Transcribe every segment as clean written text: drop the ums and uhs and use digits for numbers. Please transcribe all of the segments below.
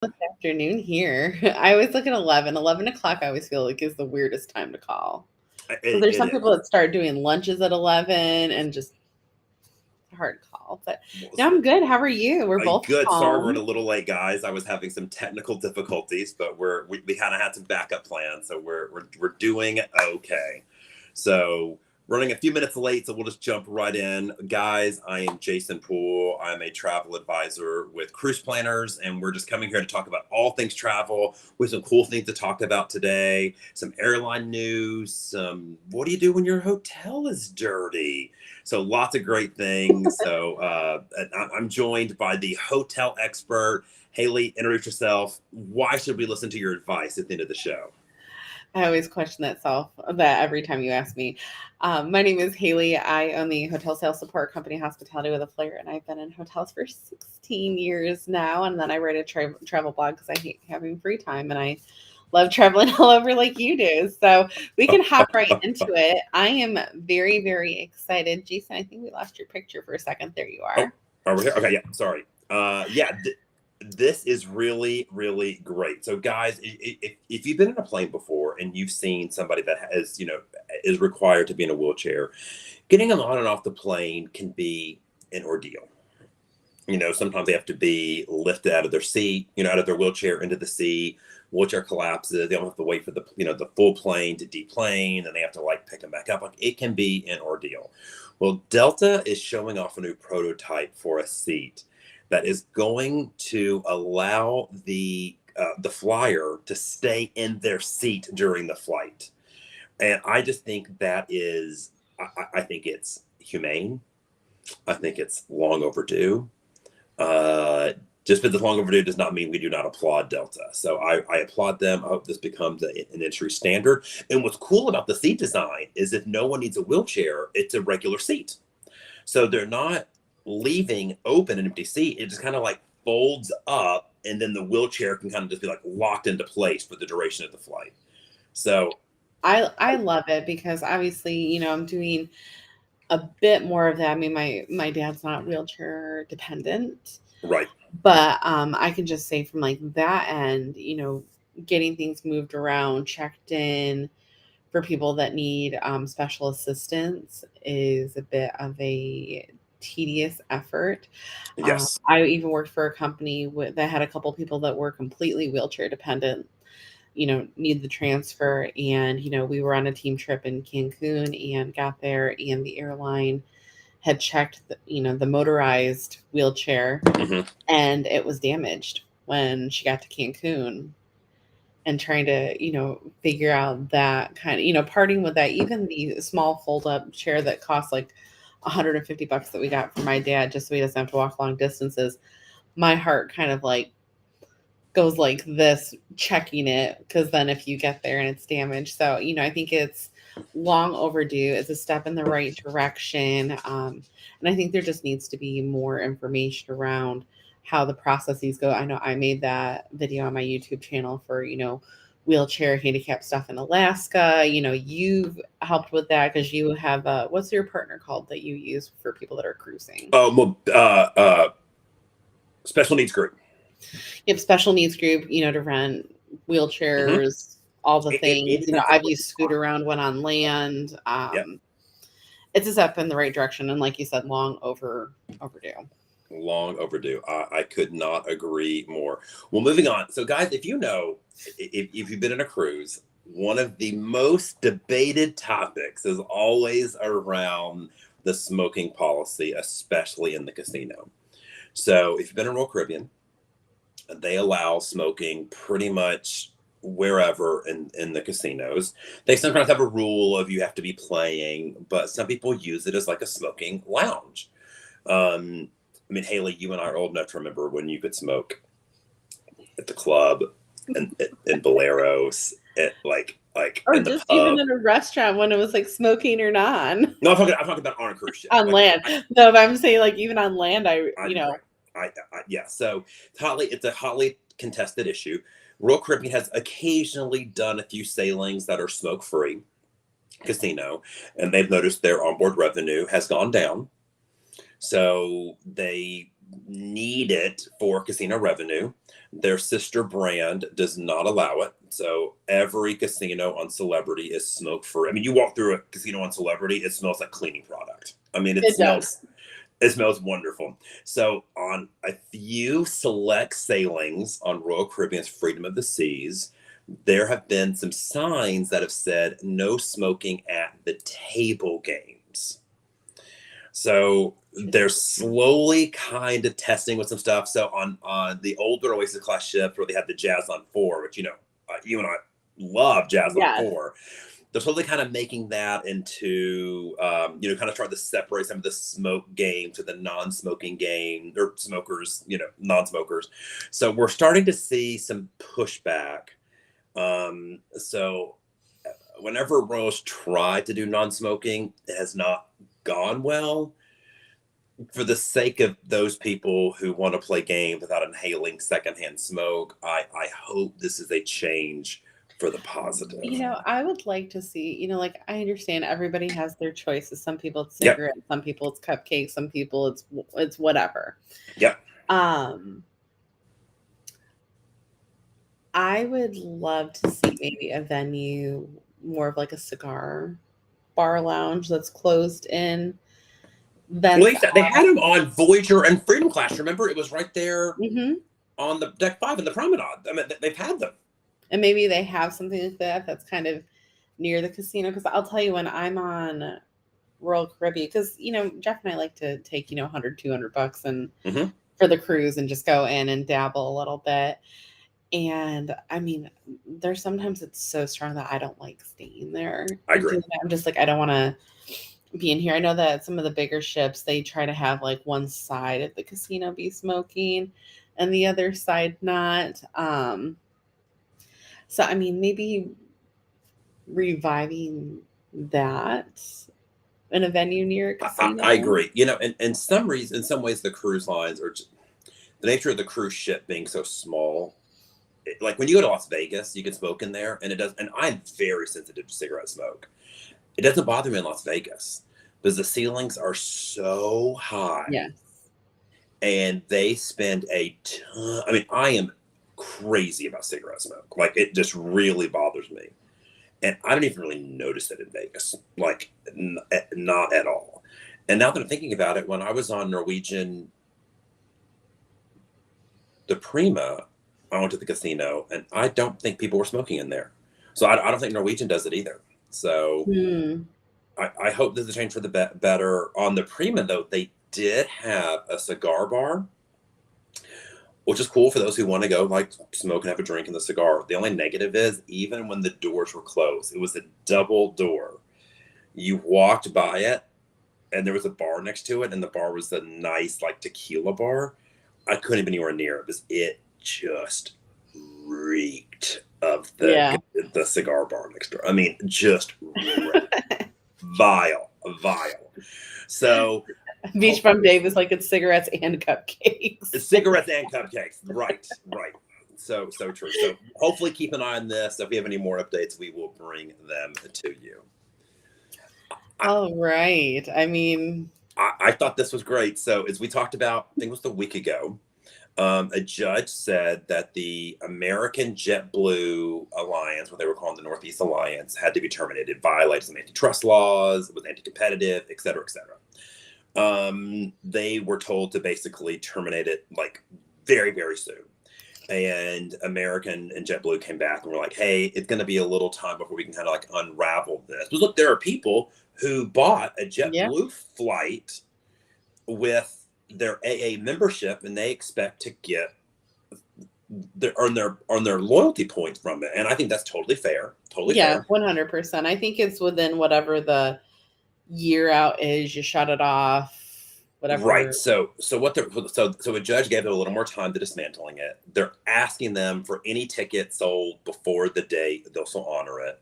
Afternoon here. I always look at 11. 11 o'clock I always feel like is the weirdest time to call. Because there's It some people is. that start doing lunches at 11 and just a hard call. But Well, no, I'm good. How are you? We're both good. Sorry, we're a home. little late, guys. I was having some technical difficulties, but we kind of had some backup plans, so we're doing okay. So running a few minutes late, so we'll just jump right in, guys. I am Jason Poole. I'm a travel advisor with Cruise Planners, and we're just coming here to talk about all things travel with some cool things to talk about today. Some airline news. Some what do you do when your hotel is dirty? So lots of great things. So I'm joined by the hotel expert, Haley. Introduce yourself. Why should we listen to your advice at the end of the show? I always question that every time you ask me. My name is Haley. I own the hotel sales support company Hospitality with a Flair, and I've been in hotels for 16 years now. And then I write a travel blog because I hate having free time and I love traveling all over like you do. So we can hop right into it. I am very, very excited. Jason, I think we lost your picture for a second. There you Oh, are. are we here? Okay, yeah. Sorry. Yeah. This is really, really great. So, guys, if you've been in a plane before and you've seen somebody that has, is required to be in a wheelchair, getting them on and off the plane can be an ordeal. Sometimes they have to be lifted out of their seat, out of their wheelchair into the seat. Wheelchair collapses. They don't have to wait for the full plane to deplane, and they have to pick them back up. Like it can be an ordeal. Well, Delta is showing off a new prototype for a seat that is going to allow the flyer to stay in their seat during the flight, and I just think that is, I think it's humane. I think it's long overdue. Uh, just because it's long overdue does not mean we do not applaud Delta. So I applaud them. I hope this becomes an industry standard. And what's cool about the seat design is if no one needs a wheelchair, it's a regular seat. So they're not leaving open an empty seat. It just kind of folds up, and then the wheelchair can kind of just be locked into place for the duration of the flight. So, I love it because obviously, I'm doing a bit more of that. I mean, my dad's not wheelchair dependent, right. but I can just say from like that end, getting things moved around, checked in for people that need special assistance is a bit of a tedious effort. Yes. I even worked for a company that had a couple people that were completely wheelchair dependent, need the transfer. And, we were on a team trip in Cancun and got there, and the airline had checked, the motorized wheelchair, Hmm. and it was damaged when she got to Cancun. And trying to, figure out that kind of, parting with that, even the small fold up chair that costs like $150 that we got for my dad just so he doesn't have to walk long distances. My heart kind of like goes like this checking it, because then if you get there and it's damaged, so I think it's long overdue. It's a step in the right direction, and I think there just needs to be more information around how the processes go. I know I made that video on my YouTube channel for wheelchair handicap stuff in Alaska. You've helped with that because you have what's your partner called that you use for people that are cruising? Oh, well, special needs group. You have special needs group, to rent Hmm. wheelchairs, all the things. Anything for I've free. used Scoot Around when on land. Yep. It's a step in the right direction, and like you said, overdue. Long overdue. I could not agree more. Well, moving on. So, guys, if you've been in a cruise, one of the most debated topics is always around the smoking policy, especially in the casino. So, if you've been in Royal Caribbean, they allow smoking pretty much wherever in the casinos. They sometimes have a rule of you have to be playing, but some people use it as like a smoking lounge. I mean, Haley, you and I are old enough to remember when you could smoke at the club and Boleros, at Or in the just even pub. in a restaurant when it was like smoking or non No, I'm talking about on a cruise ship. on land. No, but I'm saying like even on land, Right. Yeah. So it's a hotly contested issue. Royal Caribbean has occasionally done a few sailings that are smoke free casino, and they've noticed their onboard revenue has gone down. So they need it for casino revenue. Their sister brand does not allow it. So every casino on Celebrity is smoke free. I mean, you walk through a casino on Celebrity, it smells like cleaning product. I mean, It does. it smells wonderful. So on a few select sailings on Royal Caribbean's Freedom of the Seas, there have been some signs that have said no smoking at the table games. So they're slowly kind of testing with some stuff. So on the older Oasis class ships where they had the Jazz on 4, which you and I love Jazz on Yes. 4. They're slowly kind of making that into kind of trying to separate some of the smoke game to the non-smoking game, or smokers, non-smokers. So we're starting to see some pushback. So whenever Rose tried to do non-smoking, it has not gone well. For the sake of those people who want to play games without inhaling secondhand smoke, I hope this is a change for the positive. I would like to see, like, I understand everybody has their choices. Some people it's Yep. cigarettes, some people it's cupcakes, some people it's whatever. Yep. I would love to see maybe a venue more of like a cigar bar lounge that's closed in. Well, they had them on Voyager and Freedom Class. Remember, it was right there on the deck 5 in the promenade. I mean, they've had them. And maybe they have something like that that's kind of near the casino. Because I'll tell you, when I'm on Royal Caribbean, because Jeff and I like to take $100, $200 and for the cruise and just go in and dabble a little bit. And I mean, there's sometimes it's so strong that I don't like staying there. I agree. I'm just like, I don't want to be in here. I know that some of the bigger ships, they try to have like one side of the casino be smoking and the other side not. So I mean, maybe reviving that in a venue near a casino. I agree. In some ways, the cruise lines are just, the nature of the cruise ship being so small. Like when you go to Las Vegas, you can smoke in there, and it does. And I'm very sensitive to cigarette smoke. It doesn't bother me in Las Vegas because the ceilings are so high. Yes. And they spend a ton. I mean, I am crazy about cigarette smoke. Like, it just really bothers me. And I don't even really notice it in Vegas. Like, not at all. And now that I'm thinking about it, when I was on Norwegian, the Prima, I went to the casino, and I don't think people were smoking in there. So I don't think Norwegian does it either. So I hope there's a change for the better. On the Prima, though, they did have a cigar bar, which is cool for those who want to go like smoke and have a drink in the cigar. The only negative is, even when the doors were closed, it was a double door. You walked by it, and there was a bar next to it, and the bar was a nice like tequila bar. I couldn't be anywhere near it because it just reeked of the cigar bar next door. I mean, just vile. So Beachfront Dave is like, it's cigarettes and cupcakes. It's cigarettes and cupcakes. Right. So true. So hopefully keep an eye on this. If we have any more updates, we will bring them to you. All right. I mean, I thought this was great. So as we talked about, I think it was a week ago, a judge said that the American JetBlue Alliance, what they were calling the Northeast Alliance, had to be terminated. It violated some antitrust laws. It was anti-competitive, et cetera, et cetera. They were told to basically terminate it like very, very soon. And American and JetBlue came back and were like, hey, it's going to be a little time before we can kind of like unravel this. But look, there are people who bought a JetBlue flight with their AA membership, and they expect to get earn their loyalty points from it. And I think that's totally fair. Fair. 100%. I think it's within whatever the year out is, you shut it off, whatever. Right. So a judge gave it a little more time to dismantling it. They're asking them for any ticket sold before the date, they'll still honor it.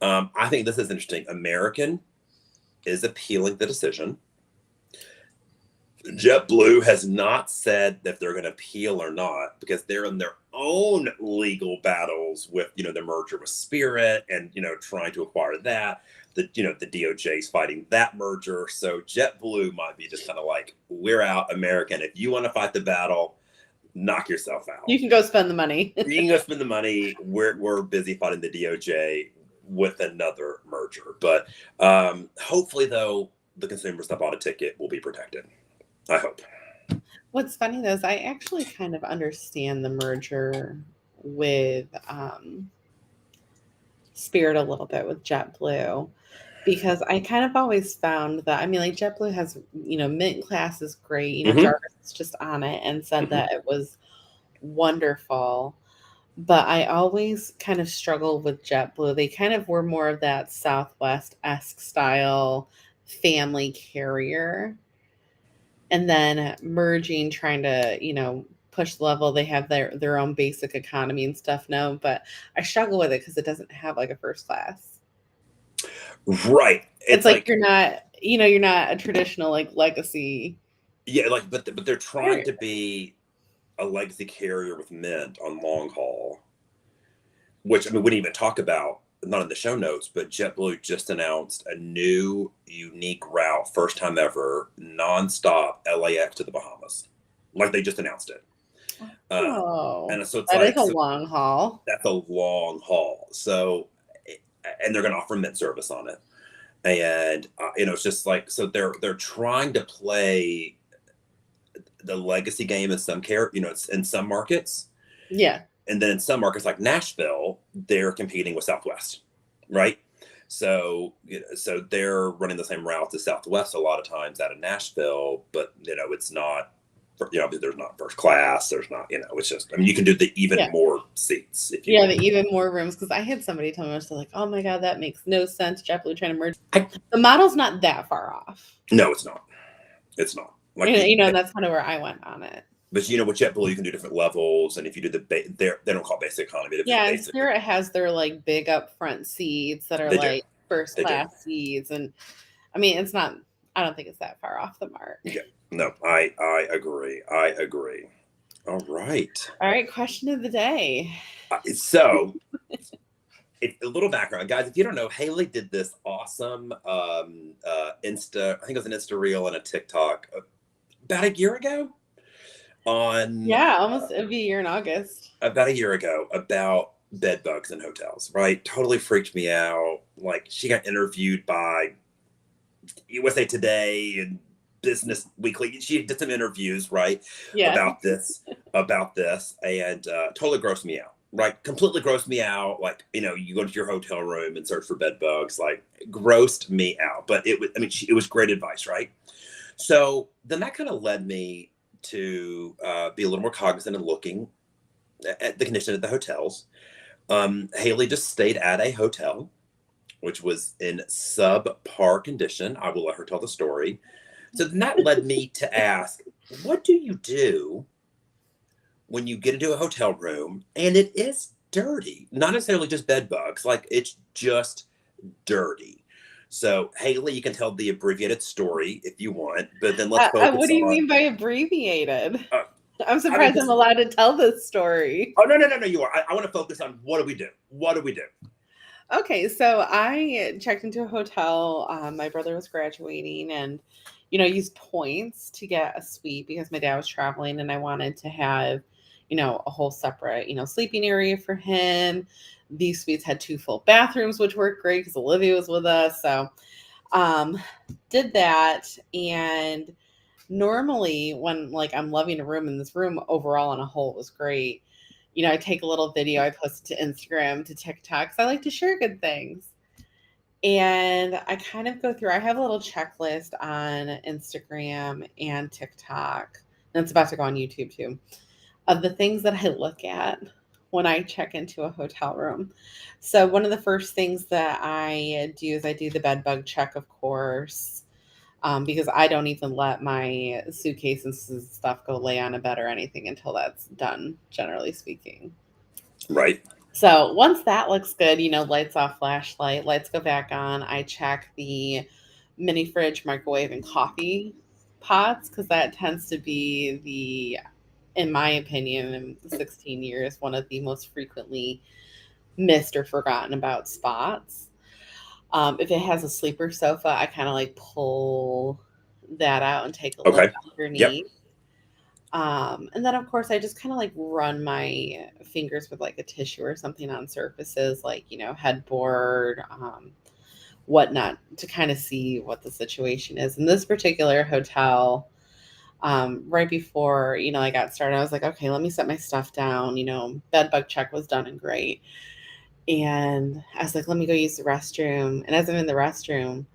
I think this is interesting. American is appealing the decision. JetBlue has not said if they're going to appeal or not because they're in their own legal battles with, the merger with Spirit and, trying to acquire that. The DOJ is fighting that merger. So JetBlue might be just kind of like, we're out, American. If you want to fight the battle, knock yourself out. You can go spend the money. You can go spend the money. We're busy fighting the DOJ with another merger. But hopefully, though, the consumers that bought a ticket will be protected. I hope. What's funny though is I actually kind of understand the merger with Spirit a little bit with JetBlue because I kind of always found that like JetBlue has Mint class is great. Jarvis is just on it and said that it was wonderful. But I always kind of struggled with JetBlue. They kind of were more of that Southwest-esque style family carrier. And then merging, trying to, push the level. They have their own basic economy and stuff now. But I struggle with it because it doesn't have like a first class. Right. It's like you're not a traditional like legacy. Yeah, but they're trying to be a legacy carrier with Mint on long haul, which we didn't even talk about, not in the show notes, but JetBlue just announced a new unique route, first time ever, nonstop LAX to the Bahamas. Like they just announced it. And so it's that is a long haul. That's a long haul. So, and they're going to offer Mint service on it. And, it's just like, so they're trying to play the legacy game in some in some markets. Yeah. And then in some markets like Nashville, they're competing with Southwest, right? So, so they're running the same route as Southwest a lot of times out of Nashville, but it's not, there's not first class. There's not, it's just, you can do the even more seats. If you the even more rooms. Because I had somebody tell me, I was like, oh my God, that makes no sense. JetBlue trying to merge. The model's not that far off. No, it's not. It's not. Like, that's kind of where I went on it. But with JetBlue, you can do different levels, and if you do they don't call it basic economy. And Spirit has their like big upfront seats that are first class seats, and it's not. I don't think it's that far off the mark. Yeah, no, I agree. I agree. All right. Question of the day. So, a little background, guys. If you don't know, Haley did this awesome Insta. I think it was an Insta reel and a TikTok about a year ago. Almost it'll be a year in August. About a year ago, about bed bugs in hotels, right? Totally freaked me out. Like she got interviewed by USA Today and Business Weekly. She did some interviews, right? Yeah. About this, and totally grossed me out. Right, completely grossed me out. Like you go to your hotel room and search for bed bugs. Like grossed me out. But it was, it was great advice, right? So then that kind of led me to be a little more cognizant and looking at the condition at the hotels. Haley just stayed at a hotel, which was in subpar condition. I will let her tell the story. So then that led me to ask, what do you do when you get into a hotel room and it is dirty? Not necessarily just bed bugs, like it's just dirty. So, Haley, you can tell the abbreviated story if you want, but then let's focus on... What do you mean by abbreviated? I'm surprised I'm allowed to tell this story. Oh, no, you are. I want to focus on what do we do? What do we do? Okay, so I checked into a hotel. My brother was graduating and, used points to get a suite because my dad was traveling and I wanted to have, a whole separate, sleeping area for him. These suites had 2 full bathrooms, which worked great because Olivia was with us. So did that. And normally when I'm loving a room, and this room overall on a whole was great, I take a little video, I post it to Instagram, to TikTok, because I like to share good things. And I kind of go through, I have a little checklist on Instagram and TikTok, and it's about to go on YouTube too, of the things that I look at when I check into a hotel room. So one of the first things that I do is I do the bed bug check, of course, because I don't even let my suitcases and stuff go lay on a bed or anything until that's done, generally speaking. Right. So once that looks good, lights off, flashlight, lights go back on. I check the mini fridge, microwave, and coffee pots, because that tends to be in my opinion, in 16 years, one of the most frequently missed or forgotten about spots. If it has a sleeper sofa, I kind of like pull that out and take a look Okay. Yep. underneath. And then of course I just kind of like run my fingers with like a tissue or something on surfaces like, headboard, whatnot, to kind of see what the situation is. In this particular hotel, right before, I got started, I was like, okay, let me set my stuff down. Bed bug check was done and great. And I was like, let me go use the restroom. And as I'm in the restroom,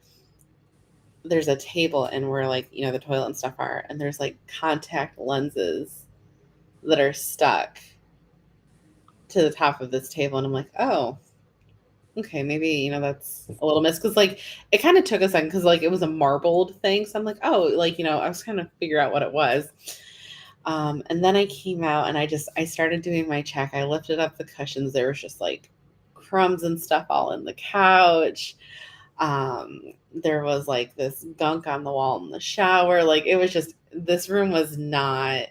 there's a table and where like, the toilet and stuff are, and there's like contact lenses that are stuck to the top of this table. And I'm like, oh, okay, maybe, that's a little miss. Cause like it kind of took a second because like it was a marbled thing. So I'm like, oh, like, I was kind of figure out what it was. And then I came out and I started doing my check. I lifted up the cushions. There was just like crumbs and stuff all in the couch. There was like this gunk on the wall in the shower. Like it was just, this room was not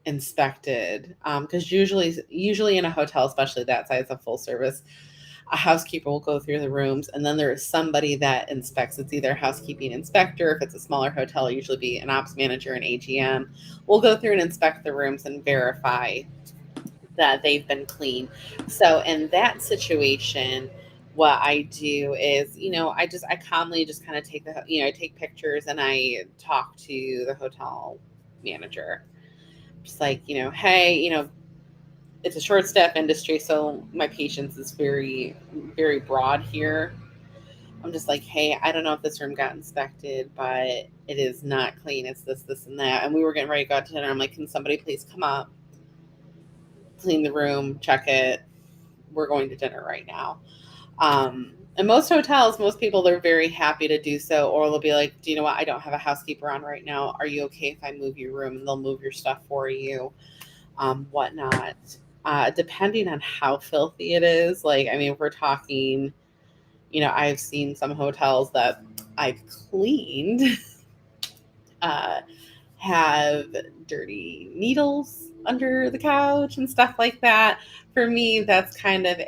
inspected. Because usually in a hotel, especially that size of full service, a housekeeper will go through the rooms, and then there is somebody that inspects. It's either a housekeeping inspector. If it's a smaller hotel, it'll usually be an ops manager, an AGM. We'll go through and inspect the rooms and verify that they've been clean. So in that situation, what I do is, I calmly just kind of I take pictures and I talk to the hotel manager. Just like, hey, it's a short staff industry, so my patience is very, very broad here. I'm just like, hey, I don't know if this room got inspected, but it is not clean. It's this, this, and that. And we were getting ready to go out to dinner. I'm like, can somebody please come up, clean the room, check it? We're going to dinner right now. And most hotels, most people, they're very happy to do so. Or they'll be like, do you know what? I don't have a housekeeper on right now. Are you okay if I move your room? And they'll move your stuff for you, whatnot. Depending on how filthy it is, like, I mean, if we're talking, I've seen some hotels that I've cleaned uh, have dirty needles under the couch and stuff like that. For me, that's kind of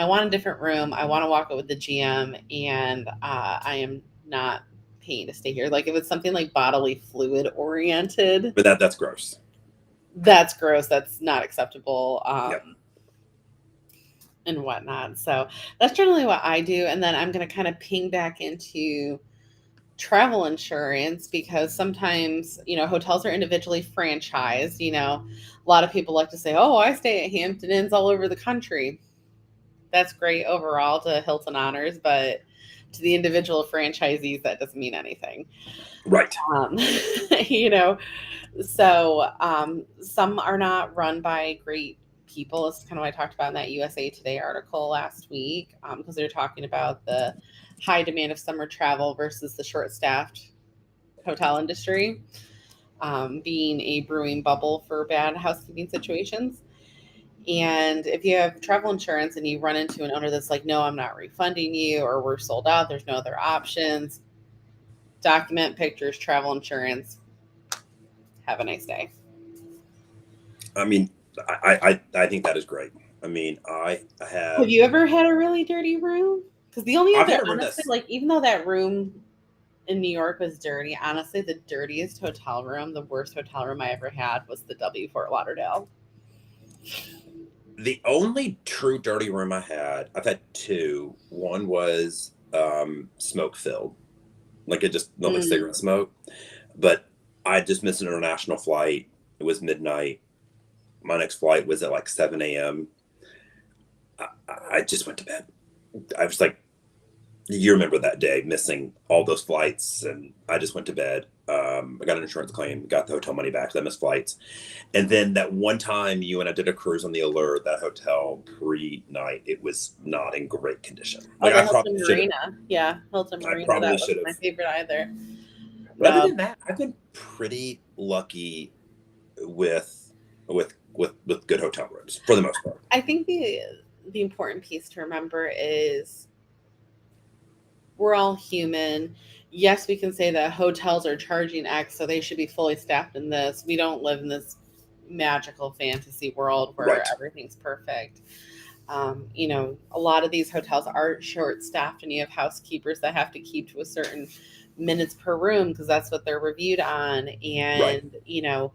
I want a different room. I want to walk it with the GM, and I am not paying to stay here. Like if it's something like bodily fluid oriented, But that's gross. that's gross. That's not acceptable. Yep. And whatnot. So that's generally what I do. And then I'm going to kind of ping back into travel insurance because sometimes, hotels are individually franchised. A lot of people like to say, oh, I stay at Hampton Inns all over the country. That's great overall to Hilton Honors, but to the individual franchisees, that doesn't mean anything. Right. You know, so some are not run by great people. It's kind of what I talked about in that USA Today article last week, because they're talking about the high demand of summer travel versus the short-staffed hotel industry, being a brewing bubble for bad housekeeping situations. And if you have travel insurance and you run into an owner that's like, no, I'm not refunding you, or we're sold out, there's no other options, document pictures, travel insurance. Have a nice day. I mean, I think that is great. I mean, I Have you ever had a really dirty room? Because the only I've other, had a room honestly, that's like, even though that room in New York was dirty, honestly, the dirtiest hotel room, the worst hotel room I ever had was the W Fort Lauderdale. the only true dirty room I had. I've had two. One was smoke filled, like it just smelled like cigarette smoke. But I just missed an international flight. It was midnight. My next flight was at like 7 a.m. I just went to bed. I was like, you remember that day missing all those flights, and I just went to bed. I got an insurance claim, got the hotel money back. 'Cause I missed flights, and then that one time you and I did a cruise on the Allure, that hotel pre-night, it was not in great condition. Oh, Like the I Hilton probably should have. Marina. Yeah, Hilton I Marina. probably That should wasn't have. my favorite either. But other No, than that, I've been pretty lucky with good hotel rooms for the most part. I think the important piece to remember is we're all human. yes, we can say that hotels are charging X, so they should be fully staffed in this. We don't live in this magical fantasy world where Right. everything's perfect. A lot of these hotels are short staffed, and you have housekeepers that have to keep to a certain minutes per room because that's what they're reviewed on. Right. And,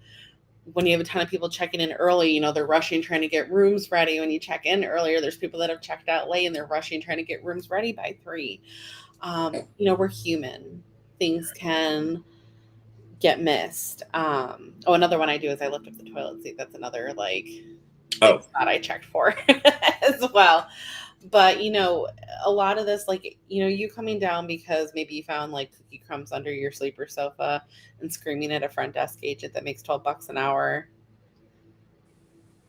when you have a ton of people checking in early, they're rushing trying to get rooms ready. When you check in earlier, there's people that have checked out late and they're rushing trying to get rooms ready by 3. We're human. Things can get missed. Another one I do is I lift up the toilet seat. That's another like big Oh, spot I checked for as well. But a lot of this, like you coming down because maybe you found like cookie crumbs under your sleeper sofa and screaming at a front desk agent that makes $12 an hour.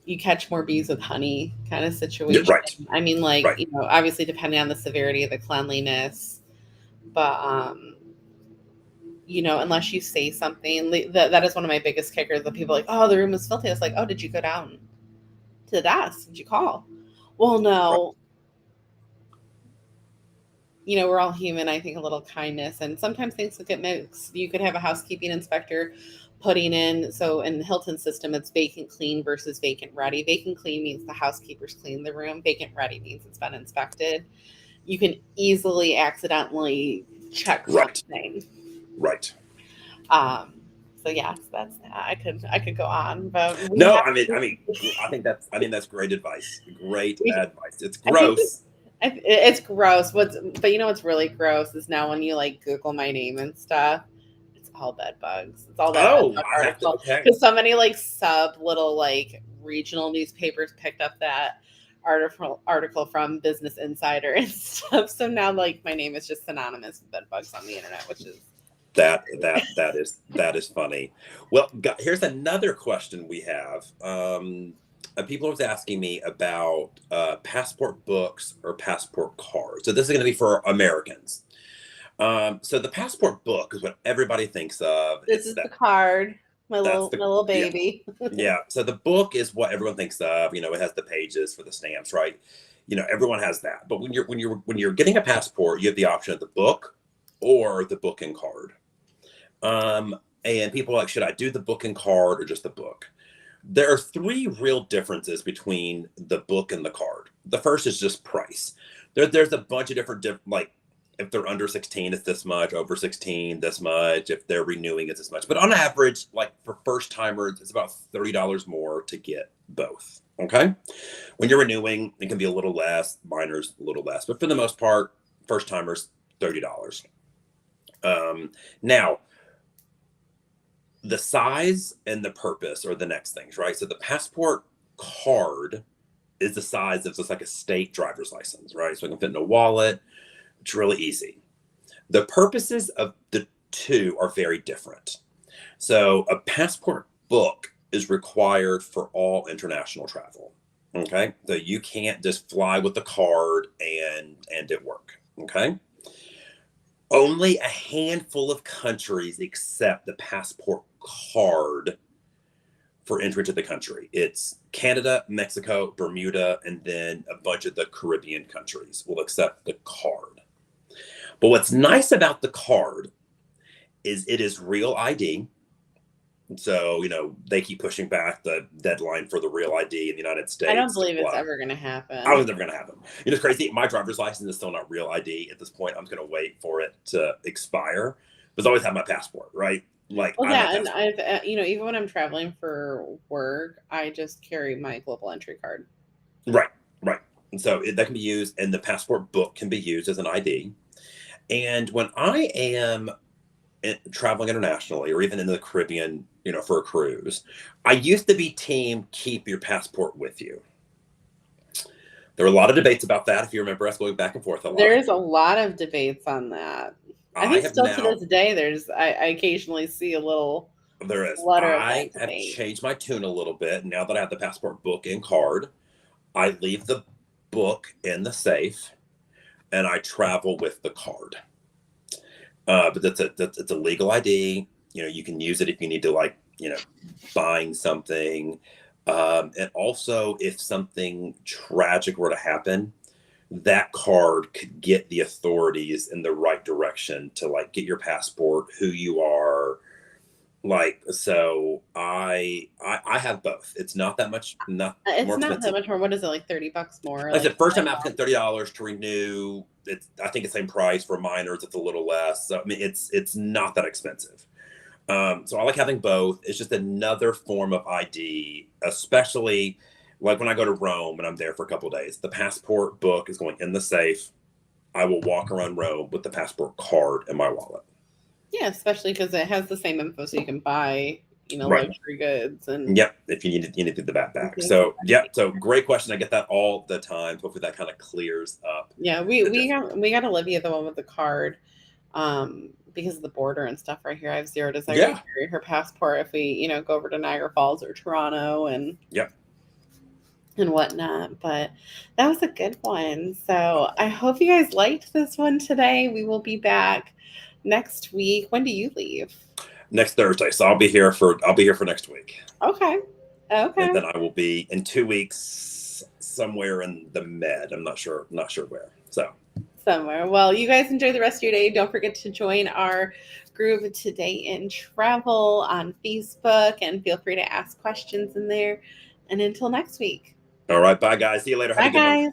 You catch more bees with honey kind of yeah, situation. right. I mean, like Right. obviously depending on the severity of the cleanliness, but unless you say something, that is one of my biggest kickers. The people like, oh, the room is filthy. It's like, oh, did you go down to the desk? Did you call? Well, Right. no. We're all human. I think a little kindness, and sometimes things will get mixed. You could have a housekeeping inspector putting in. So in the Hilton system, it's vacant clean versus vacant ready. Vacant clean means the housekeepers clean the room. Vacant ready means it's been inspected. You can easily accidentally check Right. something. Right. Um, so yes, that's I could go on, but we No, have I mean, I think that's great advice. Great we, advice. It's I think gross. it's gross. But what's really gross is now when you like Google my name and stuff, it's all bed bugs. It's all that bed Oh, bug I have to. article Okay. because so many like sub little like regional newspapers picked up that article from Business Insider and stuff. So now like my name is just synonymous with bed bugs on the internet, which is That is funny. Well, here's another question we have. People was asking me about passport books or passport cards. So this is going to be for Americans. So the passport book is what everybody thinks of. this It's is the that card, my that's little the my little yeah baby. yeah. So the book is what everyone thinks of. It has the pages for the stamps, right? Everyone has that. But when you're getting a passport, you have the option of the book or the book and card. And people are like, should I do the book and card or just the book? There are 3 real differences between the book and the card. The first is just price. There's a bunch of different, like, if they're under 16, it's this much, over 16, this much. If they're renewing, it's this much. But on average, like for first timers, it's about $30 more to get both. Okay. When you're renewing, it can be a little less, minors a little less. But for the most part, first timers, $30. Now, the size and the purpose are the next things, right? So the passport card is the size of just like a state driver's license, right? So it can fit in a wallet. It's really easy. The purposes of the 2 are very different. So a passport book is required for all international travel. Okay. So you can't just fly with the card and it work. Okay. Only a handful of countries accept the passport card for entry to the country. It's Canada, Mexico, Bermuda, and then a bunch of the Caribbean countries will accept the card. But what's nice about the card is it is real ID. So, they keep pushing back the deadline for the real ID in the United I don't States. believe it's Well, ever going to I happen. was never going to happen. It's crazy. My driver's license is still not real ID at this point. I'm just going to wait for it to expire. But I always have my passport, right? Like Well, I have my yeah, and passport. I've even when I'm traveling for work, I just carry my global entry card. Right, right. And so that can be used, and the passport book can be used as an ID. And when I am traveling internationally or even in the Caribbean, for a cruise, I used to be team keep your passport with you. There were a lot of debates about that, if you remember us going back and forth a lot. There's a lot of debates on that. I I think have still to now, this day, I occasionally see a little there is, flutter of I that have debate. changed my tune a little bit. Now that I have the passport book and card, I leave the book in the safe and I travel with the card. But it's a legal ID. You can use it if you need to, like, buying something. And also, if something tragic were to happen, that card could get the authorities in the right direction to like get your passport, who you are. Like, so I have both. It's not that much, not more It's not that expensive. much more. What is it, like $30 more? Like I Like said, first time applicant, $30 to renew. It's, I think, the same price. For minors, it's a little less. So I mean, it's not that expensive. So I like having both. It's just another form of ID, especially like when I go to Rome and I'm there for a couple of days. The passport book is going in the safe. I will walk around Rome with the passport card in my wallet. yeah, especially because it has the same info, so you can buy, Right. luxury goods and Yep. If you need to do the backpack. things like So that. yep. So great question. I get that all the time. Hopefully that kind of clears up Yeah, the we got Olivia the one with the card, because of the border and stuff right here. I have zero desire to yeah. carry her passport if we, go over to Niagara Falls or Toronto Yep. and whatnot. But that was a good one. So I hope you guys liked this one today. We will be back next week. When do you leave? Next Thursday. So I'll be here for next week. Okay. And Okay. then I will be in 2 weeks somewhere in the Med. I'm not sure where. So Somewhere. Well, you guys enjoy the rest of your day. Don't forget to join our group Today in Travel on Facebook and feel free to ask questions in there. And until next week. all right, bye guys. See you later. Have a Bye, good one. guys.